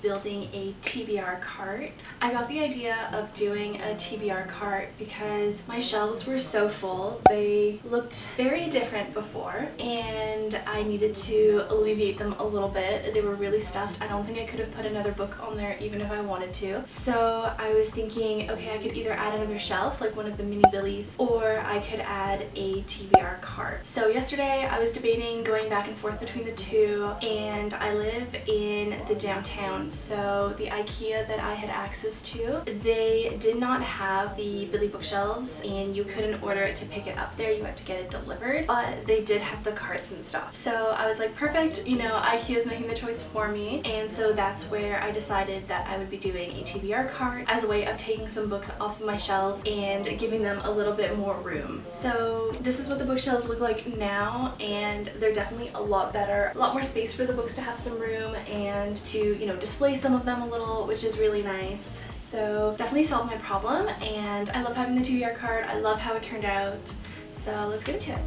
building a TBR cart. I got the idea of doing a TBR cart because my shelves were so full. They looked very different before and I needed to alleviate them a little bit. They were really stuffed. I don't think I could have put another book on there even if I wanted to. So I was thinking, okay, I could either add another shelf like one of the mini billies, or I could add a TBR cart. So yesterday I was debating going back and forth between the two, and I live in the downtown, so the IKEA that I had access to, they did not have the Billy bookshelves and you couldn't order it to pick it up there, you had to get it delivered, but they did have the carts in stock. So I was like, perfect, you know, IKEA is making the choice for me, and so that's where I decided that I would be doing a TBR cart as a way of taking some books off of my shelf and giving them a little bit more room. So this is what the bookshelves look like now, and they're definitely a lot better, a lot more space for the books to have some room and to, you know, display some of them a little, which is really nice. So definitely solved my problem, and I love having the TBR cart. I love how it turned out. So let's get into it.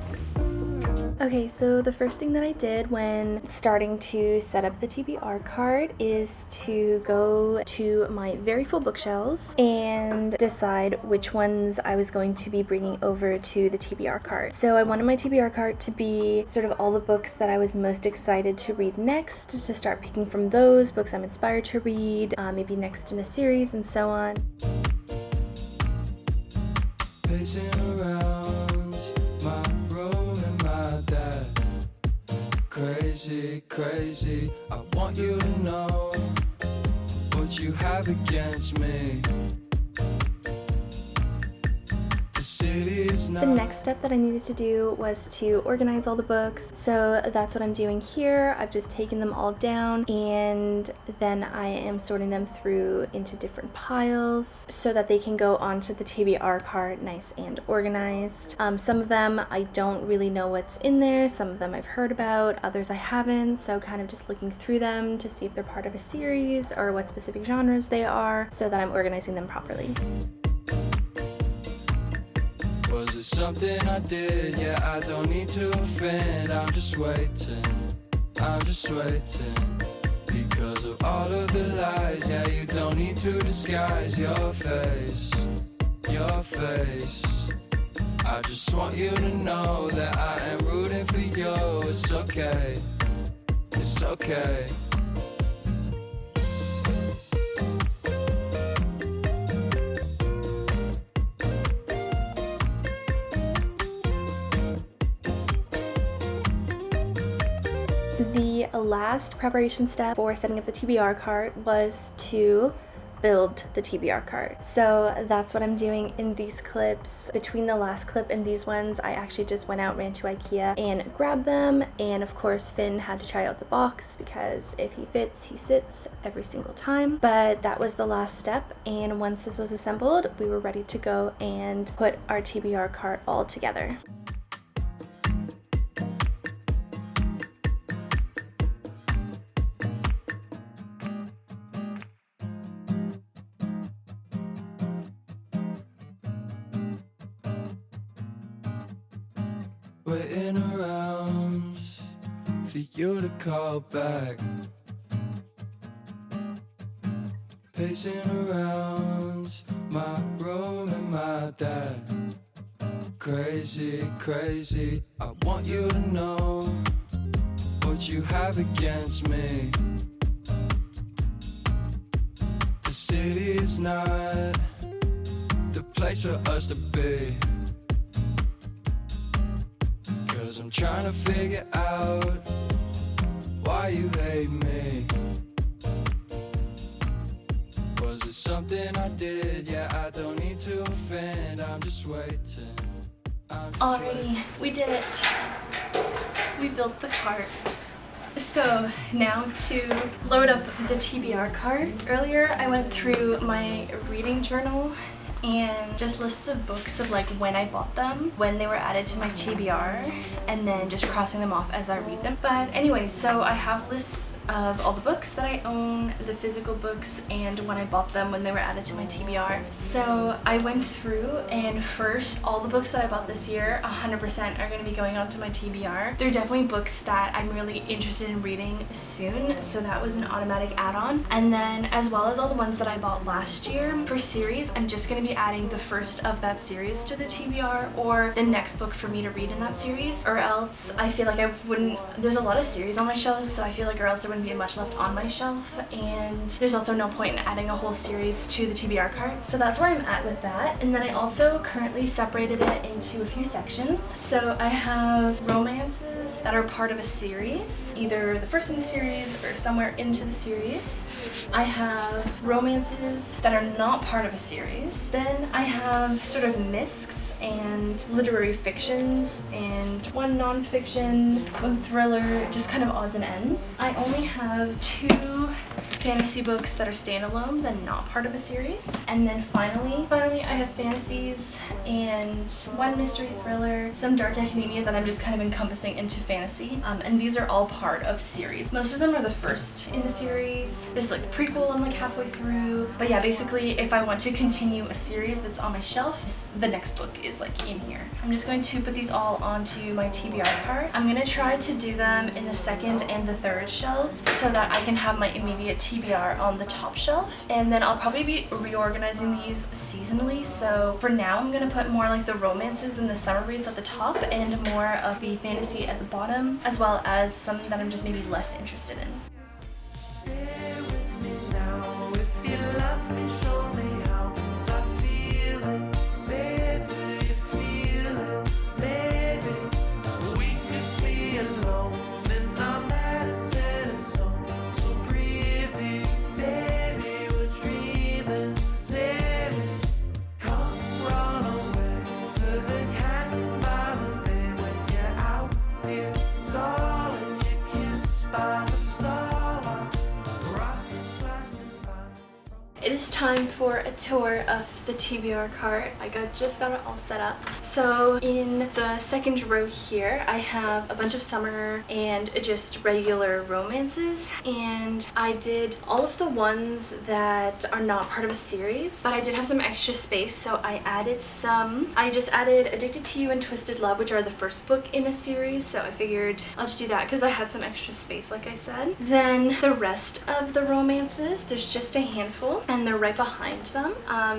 Okay, so the first thing that I did when starting to set up the TBR cart is to go to my very full bookshelves and decide which ones I was going to be bringing over to the TBR cart. So I wanted my TBR cart to be sort of all the books that I was most excited to read next, to start picking from those books I'm inspired to read, maybe next in a series and so on. Pacing around my room and my dad. Crazy, crazy, I want you to know what you have against me. The next step that I needed to do was to organize all the books, so that's what I'm doing here. I've just taken them all down and then I am sorting them through into different piles so that they can go onto the TBR cart nice and organized. Some of them I don't really know what's in there, some of them I've heard about, others I haven't, so kind of just looking through them to see if they're part of a series or what specific genres they are so that I'm organizing them properly. Was it something I did? Yeah, I don't need to offend. I'm just waiting, because of all of the lies. Yeah, you don't need to disguise your face. I just want you to know that I am rooting for you. It's okay, it's okay. The last preparation step for setting up the TBR cart was to build the TBR cart. So that's what I'm doing in these clips. Between the last clip and these ones, I actually just went out, ran to IKEA and grabbed them. And of course, Finn had to try out the box because if he fits, he sits every single time. But that was the last step. And once this was assembled, we were ready to go and put our TBR cart all together. Waiting around for you to call back. Pacing around my room and my dad. Crazy, crazy, I want you to know what you have against me. The city is not the place for us to be. I'm trying to figure out why you hate me. Was it something I did? Yeah, I don't need to offend. I'm just waiting. Alrighty, we did it. We built the cart. So now to load up the TBR cart. Earlier I went through my reading journal and just lists of books of like when I bought them, when they were added to my TBR, and then just crossing them off as I read them. But anyways, so I have lists of all the books that I own, the physical books, and when I bought them when they were added to my TBR. So I went through, and first, all the books that I bought this year 100% are going to be going onto my TBR. They're definitely books that I'm really interested in reading soon, so that was an automatic add-on. And then as well as all the ones that I bought last year for series, I'm just going to be adding the first of that series to the TBR, or the next book for me to read in that series, or else I feel like I wouldn't, there's a lot of series on my shelves, so I feel like or else there wouldn't be much left on my shelf, and there's also no point in adding a whole series to the TBR cart. So that's where I'm at with that. And then I also currently separated it into a few sections. So I have romances that are part of a series, either the first in the series or somewhere into the series. I have romances that are not part of a series. Then I have sort of miscs and literary fictions, and one nonfiction, one thriller, just kind of odds and ends. I only have 2 fantasy books that are standalones and not part of a series. And then finally I have fantasies and 1 mystery thriller, some dark academia that I'm just kind of encompassing into fantasy. And these are all part of series. Most of them are the first in the series. This is like the prequel, I'm like halfway through. But yeah, basically if I want to continue a series that's on my shelf, the next book is like in here. I'm just going to put these all onto my TBR cart. I'm gonna try to do them in the second and the third shelves so that I can have my immediate TBR on the top shelf. And then I'll probably be reorganizing these seasonally. So for now, I'm gonna put more like the romances and the summer reads at the top and more of the fantasy at the bottom, as well as some that I'm just maybe less interested in. It is time for a tour of the TBR cart. I just got it all set up. So in the second row here, I have a bunch of summer and just regular romances. And I did all of the ones that are not part of a series, but I did have some extra space, so I added some. I just added Addicted to You and Twisted Love, which are the first book in a series, so I figured I'll just do that because I had some extra space, like I said. Then the rest of the romances, there's just a handful, and they're right behind them.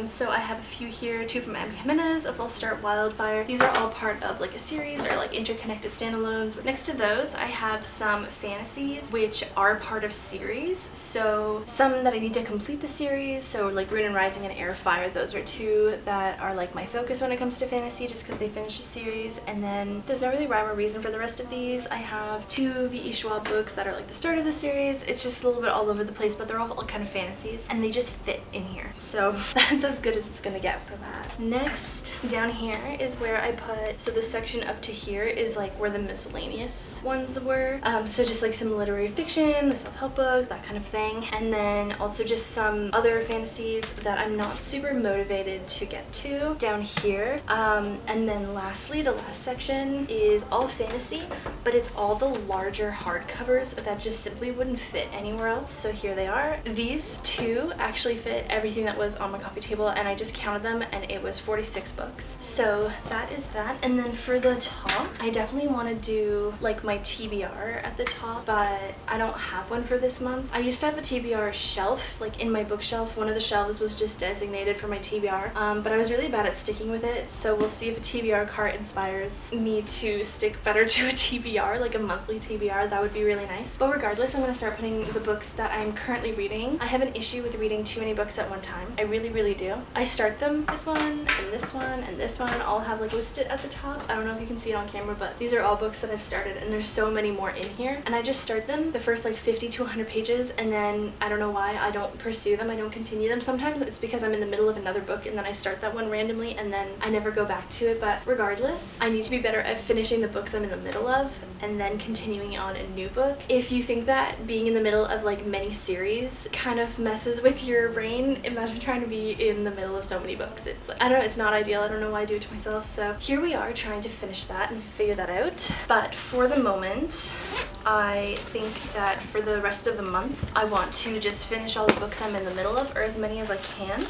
So I have a few here, 2 from Abby Jimenez, A Full Start, Wildfire. These are all part of like a series or like interconnected standalones. Next to those, I have some fantasies, which are part of series. So some that I need to complete the series, so like Rune and Rising and Air Fire, those are 2 that are like my focus when it comes to fantasy, just because they finished the series. And then there's no really rhyme or reason for the rest of these. I have 2 V.E. Schwab books that are like the start of the series. It's just a little bit all over the place, but they're all kind of fantasies, and they just fit in here. So that's as good as it's gonna get for that. Next, down here is where I put, so this section up to here is like where the miscellaneous ones were. So just like some literary fiction, the self-help book, that kind of thing. And then also just some other fantasies that I'm not super motivated to get to down here. And then lastly, the last section is all fantasy, but it's all the larger hardcovers that just simply wouldn't fit anywhere else. So here they are. These 2 actually fit everything that was on my coffee table, and I just counted them and it was 46 books. So that is that. And then for the top, I definitely want to do like my TBR at the top, but I don't have one for this month. I used to have a TBR shelf, like in my bookshelf. One of the shelves was just designated for my TBR, but I was really bad at sticking with it, so we'll see if a TBR cart inspires me to stick better to a TBR, like a monthly TBR. That would be really nice. But regardless, I'm going to start putting the books that I'm currently reading. I have an issue with reading too many books at one time. I really do. I start them, this one and this one and this one all have like listed at the top. I don't know if you can see it on camera, but these are all books that I've started, and there's so many more in here, and I just start them the first like 50 to 100 pages, and then I don't know why I don't pursue them. I don't continue them. Sometimes it's because I'm in the middle of another book and then I start that one randomly and then I never go back to it. But regardless, I need to be better at finishing the books I'm in the middle of and then continuing on a new book. If you think that being in the middle of like many series kind of messes with your brain, imagine trying to be in the middle of so many books. It's like, I don't know, it's not ideal. I don't know why I do it to myself. So here we are trying to finish that and figure that out. But for the moment, I think that for the rest of the month, I want to just finish all the books I'm in the middle of, or as many as I can,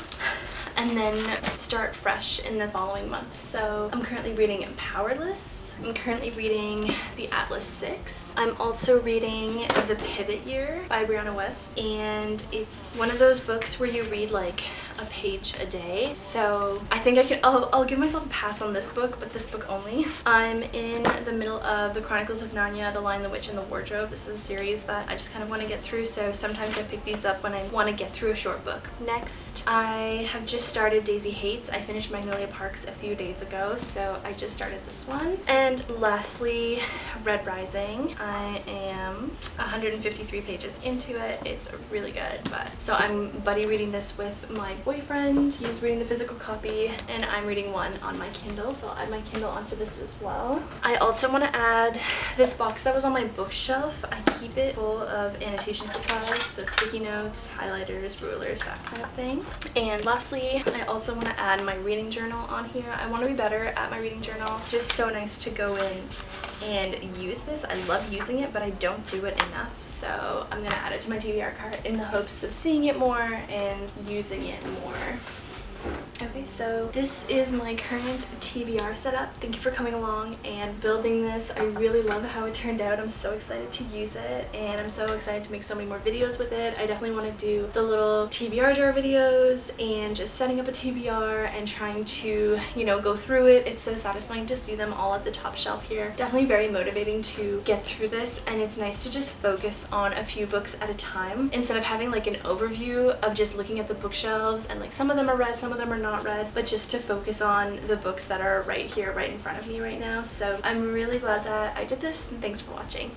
and then start fresh in the following month. So I'm currently reading Powerless. I'm currently reading The Atlas Six. I'm also reading The Pivot Year by Brianna West, and it's one of those books where you read like a page a day. So I think I'll give myself a pass on this book, but this book only. I'm in the middle of The Chronicles of Narnia, The Lion, the Witch, and the Wardrobe. This is a series that I just kind of want to get through, so sometimes I pick these up when I want to get through a short book. Next, I have just started Daisy Hates. I finished Magnolia Parks a few days ago, so I just started this one. And lastly, Red Rising. I am 153 pages into it. It's really good, so I'm buddy reading this with my boyfriend. He's reading the physical copy, and I'm reading one on my Kindle, so I'll add my Kindle onto this as well. I also want to add this box that was on my bookshelf. I keep it full of annotation supplies, so sticky notes, highlighters, rulers, that kind of thing. And lastly, I also want to add my reading journal on here. I want to be better at my reading journal. It's just so nice to go in and use this. I love using it, but I don't do it enough, so I'm gonna add it to my TBR cart in the hopes of seeing it more and using it more. Okay, so this is my current TBR setup. Thank you for coming along and building this. I really love how it turned out. I'm so excited to use it, and I'm so excited to make so many more videos with it. I definitely want to do the little TBR jar videos and just setting up a TBR and trying to, you know, go through it. It's so satisfying to see them all at the top shelf here. Definitely very motivating to get through this, and it's nice to just focus on a few books at a time instead of having like an overview of just looking at the bookshelves and like some of them are read, some of them are not read, but just to focus on the books that are right here, right in front of me right now. So I'm really glad that I did this, and thanks for watching.